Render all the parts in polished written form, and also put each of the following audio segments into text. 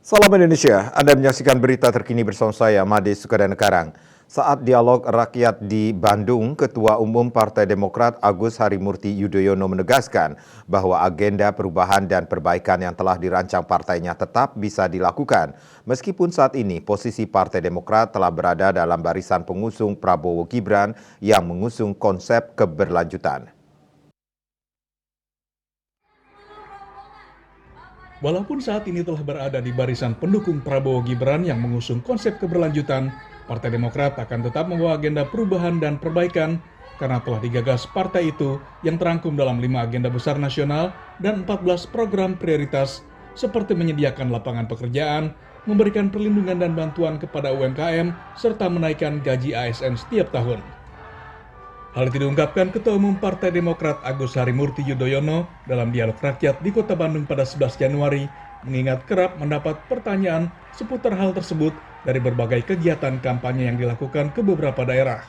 Salam Indonesia, Anda menyaksikan berita terkini bersama saya, Made Sukadana Karang. Saat dialog rakyat di Bandung, Ketua Umum Partai Demokrat Agus Harimurti Yudhoyono menegaskan bahwa agenda perubahan dan perbaikan yang telah dirancang partainya tetap bisa dilakukan. Meskipun saat ini posisi Partai Demokrat telah berada dalam barisan pengusung Prabowo Gibran yang mengusung konsep keberlanjutan. Walaupun saat ini telah berada di barisan pendukung Prabowo Gibran yang mengusung konsep keberlanjutan, Partai Demokrat akan tetap membawa agenda perubahan dan perbaikan karena telah digagas partai itu yang terangkum dalam 5 agenda besar nasional dan 14 program prioritas seperti menyediakan lapangan pekerjaan, memberikan perlindungan dan bantuan kepada UMKM, serta menaikkan gaji ASN setiap tahun. Hal itu diungkapkan Ketua Umum Partai Demokrat Agus Harimurti Yudhoyono dalam dialog rakyat di Kota Bandung pada 11 Januari, mengingat kerap mendapat pertanyaan seputar hal tersebut dari berbagai kegiatan kampanye yang dilakukan ke beberapa daerah.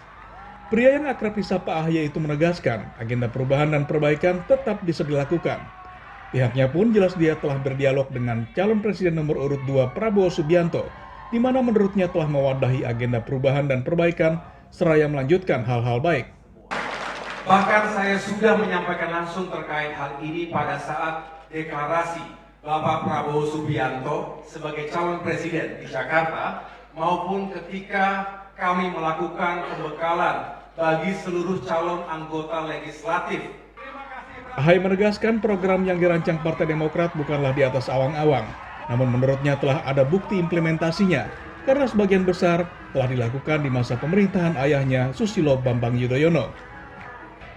Pria yang akrab disapa AHY itu menegaskan agenda perubahan dan perbaikan tetap bisa dilakukan. Pihaknya pun jelas dia telah berdialog dengan calon presiden nomor urut 2 Prabowo Subianto, di mana menurutnya telah mewadahi agenda perubahan dan perbaikan seraya melanjutkan hal-hal baik. Bahkan saya sudah menyampaikan langsung terkait hal ini pada saat deklarasi Bapak Prabowo Subianto sebagai calon presiden di Jakarta maupun ketika kami melakukan pembekalan bagi seluruh calon anggota legislatif. AHY menegaskan program yang dirancang Partai Demokrat bukanlah di atas awang-awang, namun menurutnya telah ada bukti implementasinya karena sebagian besar telah dilakukan di masa pemerintahan ayahnya Susilo Bambang Yudhoyono.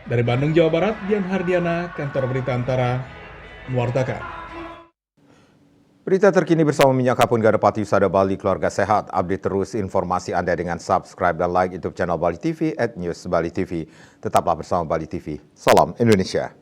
Dari Bandung, Jawa Barat, Dian Hardiana, Kantor Berita Antara, mewartakan. Berita terkini bersama Minyak Kapun Gadapati Usada Bali Keluarga Sehat. Update terus informasi Anda dengan subscribe dan like YouTube channel Bali TV @newsbali TV. Tetaplah bersama Bali TV. Salam Indonesia.